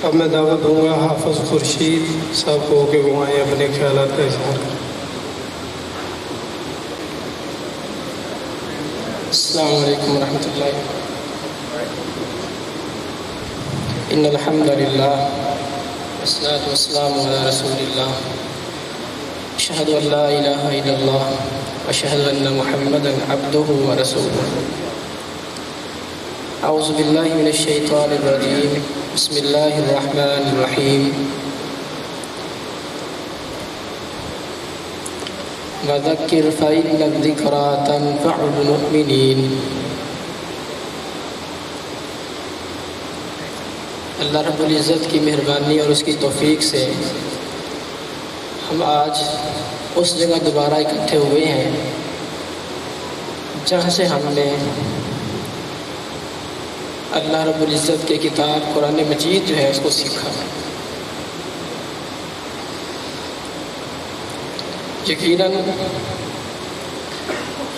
اب میں دعوت دوں گا حافظ خورشید صاحب کو کہ وہ آئیں اپنے خیالات کا اظہار کریں۔ السلام علیکم ورحمۃ اللہ۔ ان الحمد للہ والصلاۃ والسلام علی رسول اللہ، اشہد ان لا الہ الا اللہ واشہد ان محمدا عبدہ ورسولہ۔ اعوذ باللہ من الشیطان الرجیم، بسم اللہ الرحمن الرحیم۔ وذکر فإن الذکریٰ تنفع المؤمنین۔ اللہ رب العزت کی مہربانی اور اس کی توفیق سے ہم آج اس جگہ دوبارہ اکٹھے ہوئے ہیں جہاں سے ہم نے اللہ رب العزت کی کتاب قرآن مجید جو ہے اس کو سیکھا۔ یقیناً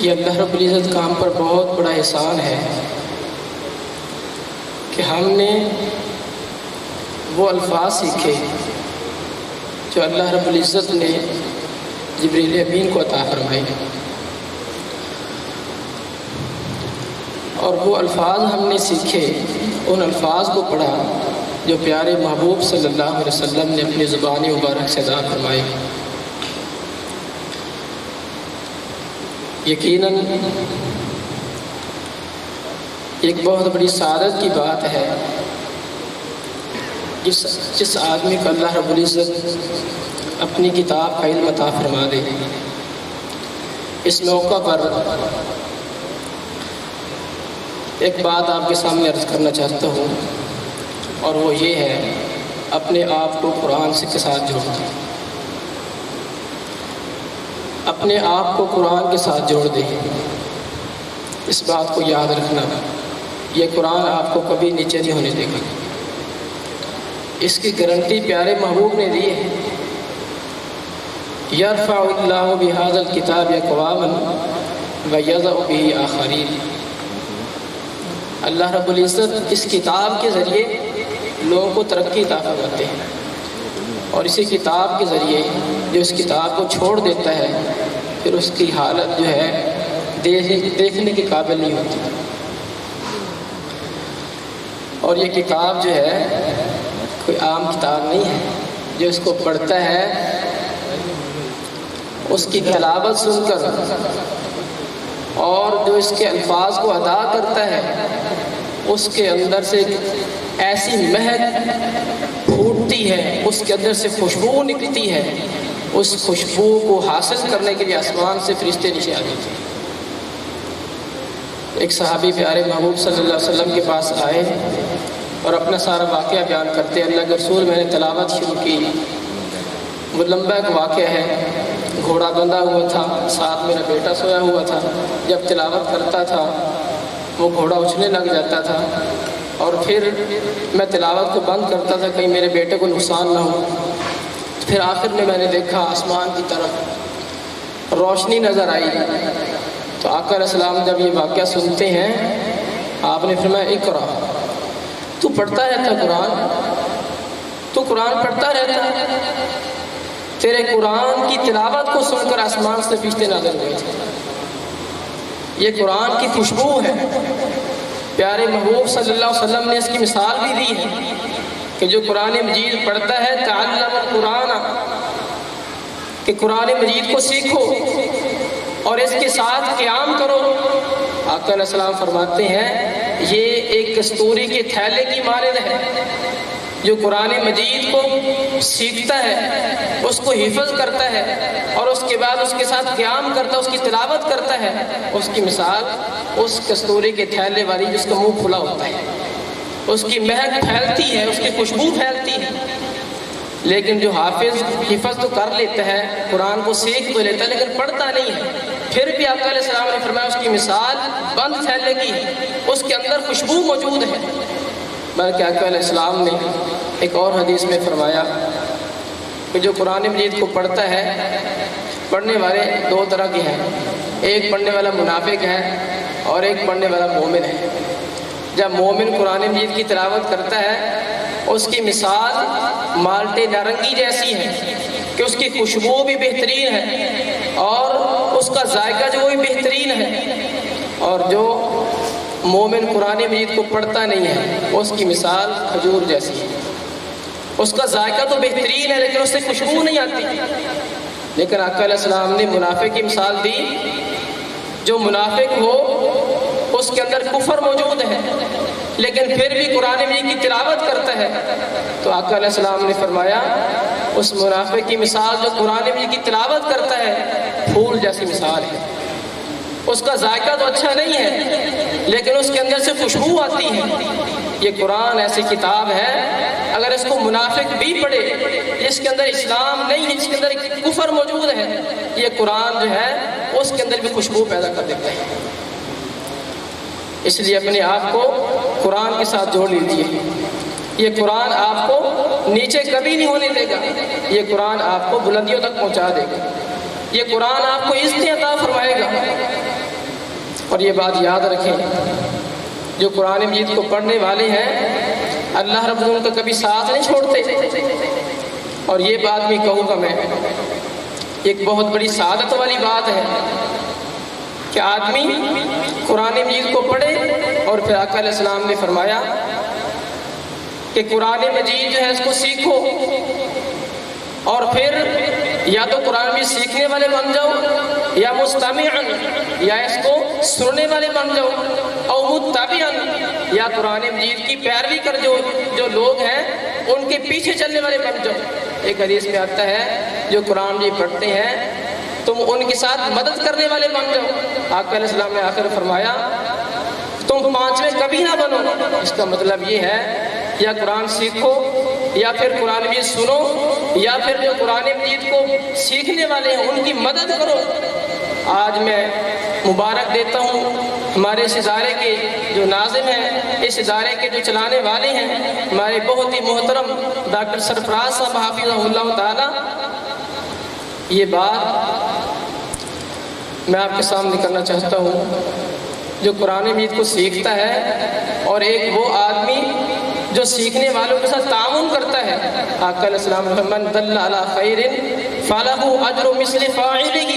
یہ اللہ رب العزت کا ہم پر بہت بڑا احسان ہے کہ ہم نے وہ الفاظ سیکھے جو اللہ رب العزت نے جبریل امین کو عطا فرمائے، اور وہ الفاظ ہم نے سیکھے، ان الفاظ کو پڑھا جو پیارے محبوب صلی اللہ علیہ وسلم نے اپنی زبان مبارک سے عطا فرمائے۔ یقیناً ایک بہت بڑی سعادت کی بات ہے جس آدمی کو اللہ رب العزت اپنی کتاب کا علم عطا فرما دے۔ اس موقع پر ایک بات آپ کے سامنے عرض کرنا چاہتا ہوں، اور وہ یہ ہے اپنے آپ کو قرآن کے ساتھ جوڑ دیں، اپنے آپ کو قرآن کے ساتھ جوڑ دیں۔ اس بات کو یاد رکھنا، یہ قرآن آپ کو کبھی نیچے نہیں ہونے دے گا۔ اس کی گارنٹی پیارے محبوب نے دی ہے، یرفع اللہ بہذا الکتاب اقواما ویضع بہ آخرین۔ اللہ رب العزت اس کتاب کے ذریعے لوگوں کو ترقی عطا فرماتے ہیں، اور اسی کتاب کے ذریعے جو اس کتاب کو چھوڑ دیتا ہے پھر اس کی حالت جو ہے دیکھنے کے قابل نہیں ہوتی۔ اور یہ کتاب جو ہے کوئی عام کتاب نہیں ہے، جو اس کو پڑھتا ہے اس کی تلاوت سن کر اور جو اس کے الفاظ کو ادا کرتا ہے اس کے اندر سے ایسی مہک پھوٹتی ہے، اس کے اندر سے خوشبو نکلتی ہے، اس خوشبو کو حاصل کرنے کے لیے آسمان سے فرشتے نیچے آ جاتے ہیں۔ ایک صحابی پیارے محبوب صلی اللہ علیہ وسلم کے پاس آئے اور اپنا سارا واقعہ بیان کرتے، اللہ کے رسول میں نے تلاوت شروع کی۔ وہ لمبا ایک واقعہ ہے، گھوڑا بندھا ہوا تھا، ساتھ میرا بیٹا سویا ہوا تھا۔ جب تلاوت کرتا تھا وہ گھوڑا اچھلنے لگ جاتا تھا، اور پھر میں تلاوت کو بند کرتا تھا کہیں میرے بیٹے کو نقصان نہ ہو۔ پھر آخر میں نے دیکھا آسمان کی طرف روشنی نظر آئی، تو آقا علیہ السلام جب یہ واقعہ سنتے ہیں آپ نے فرمایا اقرا، تو پڑھتا رہتا قرآن، تو قرآن پڑھتا رہتا، تیرے قرآن کی تلاوت کو سن کر آسمان سے فرشتے نازل ہوئے تھے۔ یہ قرآن کی خوشبو ہے۔ پیارے محبوب صلی اللہ علیہ وسلم نے اس کی مثال بھی دی ہے کہ جو قرآن مجید پڑھتا ہے تعلم القرآن، کہ قرآن مجید کو سیکھو اور اس کے ساتھ قیام کرو۔ آقا علیہ السلام فرماتے ہیں یہ ایک کستوری کے تھیلے کی مانند ہے، جو قرآن مجید کو سیکھتا ہے، اس کو حفظ کرتا ہے، اور اس کے بعد اس کے ساتھ قیام کرتا ہے، اس کی تلاوت کرتا ہے۔ اس کی مثال اس کستوری کے تھیلے والی جس کا منہ کھلا ہوتا ہے، اس کی مہک پھیلتی ہے، اس کی خوشبو پھیلتی ہے۔ لیکن جو حافظ حفظ تو کر لیتا ہے، قرآن کو سیکھ تو لیتا ہے لیکن پڑھتا نہیں ہے، پھر بھی آقا علیہ السلام نے فرمایا اس کی مثال بند تھیلے کی ہے، اس کے اندر خوشبو موجود ہے۔ بلکہ آقا علیہ السلام نے ایک اور حدیث میں فرمایا کہ جو قرآن مجید کو پڑھتا ہے، پڑھنے والے دو طرح کے ہیں، ایک پڑھنے والا منافق ہے اور ایک پڑھنے والا مومن ہے۔ جب مومن قرآن مجید کی تلاوت کرتا ہے اس کی مثال مالٹے نارنگی جیسی ہے کہ اس کی خوشبو بھی بہترین ہے اور اس کا ذائقہ جو بھی بہترین ہے، اور جو مومن قرآن مجید کو پڑھتا نہیں ہے اس کی مثال کھجور جیسی ہے، اس کا ذائقہ تو بہترین ہے لیکن اس سے خوشبو نہیں آتی۔ لیکن آقا علیہ السلام نے منافق کی مثال دی، جو منافق ہو اس کے اندر کفر موجود ہے لیکن پھر بھی قرآن مجید کی تلاوت کرتا ہے، تو آقا علیہ السلام نے فرمایا اس منافق کی مثال جو قرآن مجید کی تلاوت کرتا ہے پھول جیسی مثال ہے، اس کا ذائقہ تو اچھا نہیں ہے لیکن اس کے اندر سے خوشبو آتی ہے۔ یہ قرآن ایسی کتاب ہے اگر اس کو منافق بھی پڑھے، جس کے اندر اسلام نہیں ہے، جس کے اندر کفر موجود ہے، یہ قرآن جو ہے اس کے اندر بھی خوشبو پیدا کر دیتا ہے۔ اس لیے اپنے آپ کو قرآن کے ساتھ جوڑ لیجیے، یہ قرآن آپ کو نیچے کبھی نہیں ہونے دے گا، یہ قرآن آپ کو بلندیوں تک پہنچا دے گا، یہ قرآن آپ کو عزت عطا فرمائے گا۔ اور یہ بات یاد رکھیں، جو قرآن مجید کو پڑھنے والے ہیں اللہ رب العالمین کا کبھی ساتھ نہیں چھوڑتے۔ اور یہ بات بھی کہوں گا میں، ایک بہت بڑی سعادت والی بات ہے کہ آدمی قرآن مجید کو پڑھے، اور پھر آقا علیہ السلام نے فرمایا کہ قرآن مجید جو ہے اس کو سیکھو، اور پھر یا تو قرآن مجید سیکھنے والے بن جاؤ یا مستمعاً، یا اس کو سننے والے بن جاؤ، او متبعاً، یا قرآن مجید کی پیروی کر جو لوگ ہیں ان کے پیچھے چلنے والے بن جاؤ۔ ایک حدیث میں آتا ہے جو قرآن مجید پڑھتے ہیں تم ان کے ساتھ مدد کرنے والے بن جاؤ۔ آقا علیہ السلام نے آخر فرمایا تم پانچویں کبھی نہ بنو۔ اس کا مطلب یہ ہے یا قرآن سیکھو، یا پھر قرآن مجید سنو، یا پھر جو قرآن مجید کو سیکھنے والے ہیں ان کی مدد کرو۔ آج میں مبارک دیتا ہوں ہمارے اس ادارے کے جو ناظم ہیں، اس ادارے کے جو چلانے والے ہیں، ہمارے بہت ہی محترم ڈاکٹر سرفراز صاحب حافظہ اللہ تعالی۔ یہ بات میں آپ کے سامنے کرنا چاہتا ہوں، جو قرآن مجید کو سیکھتا ہے اور ایک وہ آدمی جو سیکھنے والوں کے ساتھ تعاون کرتا ہے۔ آقا علیہ السلام من دل علی خیر فلہ اجر مثل فاعلہ،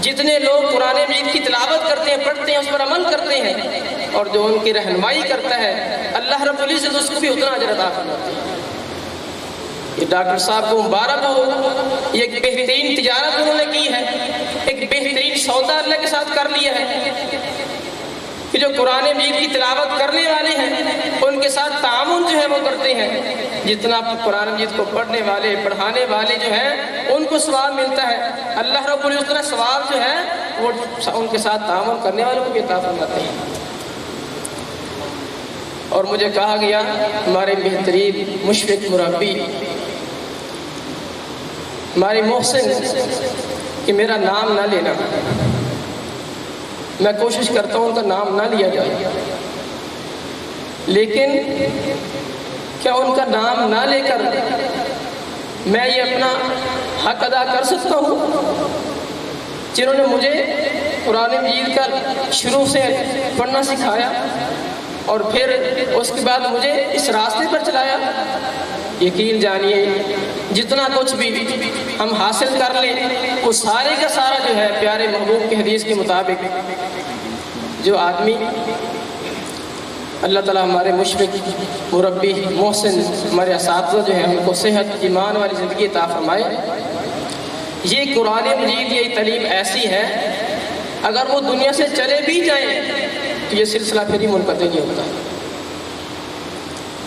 جتنے لوگ قرآن مجید کی تلاوت کرتے ہیں، پڑھتے ہیں، اس پر عمل کرتے ہیں، اور جو ان کی رہنمائی کرتا ہے اللہ رب العزت اس کو بھی اتنا اجر عطا فرماتا ہے۔ یہ ڈاکٹر صاحب کو مبارک ہو، یہ ایک بہترین تجارت انہوں نے کی ہے، ایک بہترین سودا اللہ کے ساتھ کر لیا ہے کہ جو قرآن مجید کی تلاوت کرنے والے ہیں ان کے ساتھ تعاون جو ہے وہ کرتے ہیں۔ جتنا قرآن مجید کو پڑھنے والے، پڑھانے والے جو ہیں ان کو ثواب ملتا ہے، اللہ رب العزت اتنا ثواب جو ہے وہ ان کے ساتھ تعاون کرنے والوں کو بھی عطا فرماتے ہیں۔ اور مجھے کہا گیا ہمارے بہترین مشفق مربی ہمارے محسن کہ میرا نام نہ لینا، میں کوشش کرتا ہوں ان کا نام نہ لیا جائے، لیکن کیا ان کا نام نہ لے کر میں یہ اپنا حق ادا کر سکتا ہوں جنہوں نے مجھے قرآن مجید کا شروع سے پڑھنا سکھایا اور پھر اس کے بعد مجھے اس راستے پر چلایا؟ یقین جانیے جتنا کچھ بھی ہم حاصل کر لیں وہ سارے کا سارا جو ہے پیارے محبوب کی حدیث کے مطابق جو آدمی اللہ تعالیٰ ہمارے مشفق مربی محسن ہمارے اساتذہ جو ہیں ان کو صحت ایمان والی زندگی عطا فرمائے۔ یہ قرآن مجید یہ تعلیم ایسی ہے اگر وہ دنیا سے چلے بھی جائیں تو یہ سلسلہ پھر ہی منقطع نہیں ہوتا۔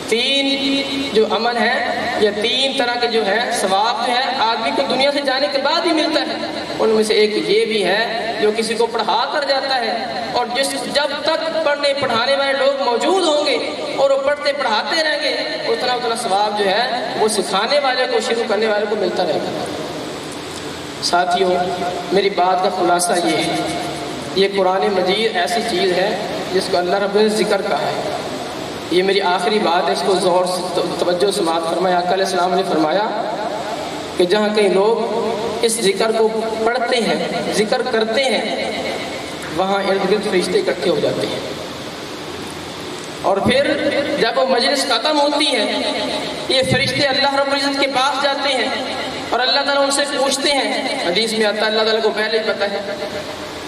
تین جو عمل ہے یا تین طرح کے جو ہے ثواب جو ہے آدمی کو دنیا سے جانے کے بعد ہی ملتا ہے، ان میں سے ایک یہ بھی ہے جو کسی کو پڑھا کر جاتا ہے، اور جب تک پڑھنے پڑھانے والے لوگ موجود ہوں گے اور وہ پڑھتے پڑھاتے رہیں گے اتنا ثواب جو ہے وہ سکھانے والے کو شروع کرنے والے کو ملتا رہے گا۔ ساتھیوں میری بات کا خلاصہ یہ ہے، یہ قرآن مجید ایسی چیز ہے جس کو اللہ رب نے ذکر کہا ہے۔ یہ میری آخری بات ہے، اس کو زور سے توجہ سماعت فرمایا۔ آقا علیہ السلام نے فرمایا کہ جہاں کئی لوگ اس ذکر کو پڑھتے ہیں، ذکر کرتے ہیں، وہاں ارد گرد فرشتے اکٹھے ہو جاتے ہیں۔ اور پھر جب وہ مجلس ختم ہوتی ہے یہ فرشتے اللہ رب العزت کے پاس جاتے ہیں اور اللہ تعالیٰ ان سے پوچھتے ہیں، حدیث میں آتا ہے اللہ تعالیٰ کو پہلے ہی پتہ ہے،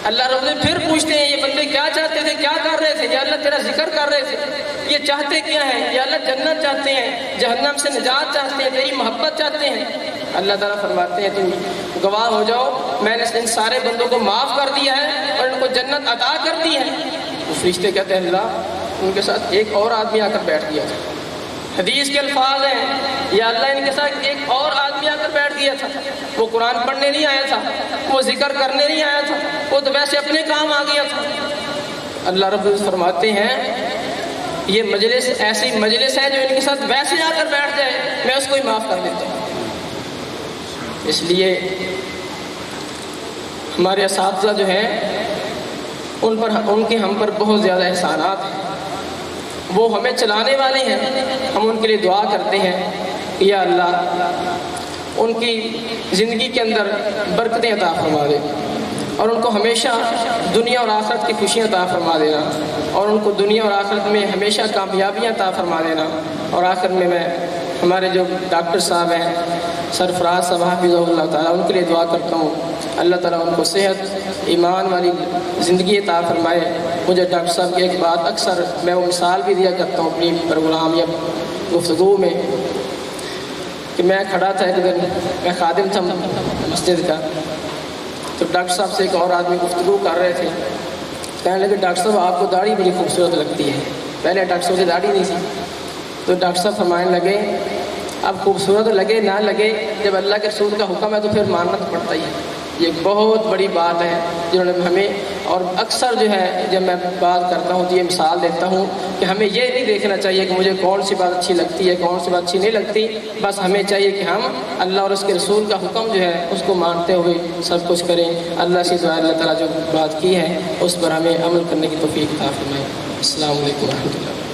اللہ رب العزت پھر پوچھتے ہیں یہ بندے کیا چاہتے تھے، کیا کر رہے تھے؟ یا اللہ تیرا ذکر کر رہے تھے، یہ چاہتے کیا ہیں؟ یا اللہ جنت چاہتے ہیں، جہنم سے نجات چاہتے ہیں، تیری محبت چاہتے ہیں۔ اللہ تعالیٰ فرماتے ہیں تم گواہ ہو جاؤ میں نے ان سارے بندوں کو معاف کر دیا ہے اور ان کو جنت عطا کر دی ہے۔ وہ فرشتے کہتے ہیں اللہ ان کے ساتھ ایک اور آدمی آ کر بیٹھ گیا تھا۔ حدیث کے الفاظ ہیں یا اللہ ان کے ساتھ ایک اور آدمی آ کر بیٹھ گیا تھا، وہ قرآن پڑھنے نہیں آیا تھا، وہ ذکر کرنے نہیں آیا تھا، وہ تو ویسے اپنے کام آ گیا تھا۔ اللہ رب العزت فرماتے ہیں یہ مجلس ایسی مجلس ہے جو ان کے ساتھ ویسے آ کر بیٹھ جائے میں اس کو ہی معاف کر دیتا ہوں۔ اس لیے ہمارے اساتذہ جو ہیں ان کے ہم پر بہت زیادہ احسانات ہیں، وہ ہمیں چلانے والے ہیں، ہم ان کے لیے دعا کرتے ہیں کہ یا اللہ ان کی زندگی کے اندر برکتیں عطا فرما دے اور ان کو ہمیشہ دنیا اور آخرت کی خوشیاں عطا فرما دینا اور ان کو دنیا اور آخرت میں ہمیشہ کامیابیاں عطا فرما دینا۔ اور آخر میں ہمارے جو ڈاکٹر صاحب ہیں سرفراز صاحب حافظہ اللہ تعالیٰ ان کے لیے دعا کرتا ہوں اللہ تعالیٰ ان کو صحت ایمان والی زندگی عطا فرمائے۔ مجھے ڈاکٹر صاحب کی ایک بات اکثر میں وہ مثال بھی دیا کرتا ہوں اپنی پروگرام یا گفتگو میں کہ میں کھڑا تھا ایک دن، میں خادم تھا مسجد کا، تو ڈاکٹر صاحب سے ایک اور آدمی گفتگو کر رہے تھے، کہنے لگے ڈاکٹر صاحب آپ کو داڑھی بڑی خوبصورت لگتی ہے۔ پہلے ڈاکٹر صاحب کی داڑھی نہیں تھی، تو ڈاکٹر صاحب فرمانے لگے اب خوبصورت لگے نہ لگے جب اللہ کے رسول کا حکم ہے تو پھر ماننا تو پڑتا ہی ہے۔ یہ ایک بہت بڑی بات ہے جنہوں نے ہمیں، اور اکثر جو ہے جب میں بات کرتا ہوں تو یہ مثال دیتا ہوں کہ ہمیں یہ نہیں دیکھنا چاہیے کہ مجھے کون سی بات اچھی لگتی ہے کون سی بات اچھی نہیں لگتی، بس ہمیں چاہیے کہ ہم اللہ اور اس کے رسول کا حکم جو ہے اس کو مانتے ہوئے سب کچھ کریں۔ اللہ سے دعا اللہ تعالیٰ جو بات کی ہے اس پر ہمیں عمل کرنے کی توفیق عطا فرمائے۔ السلام علیکم و رحمۃ اللہ۔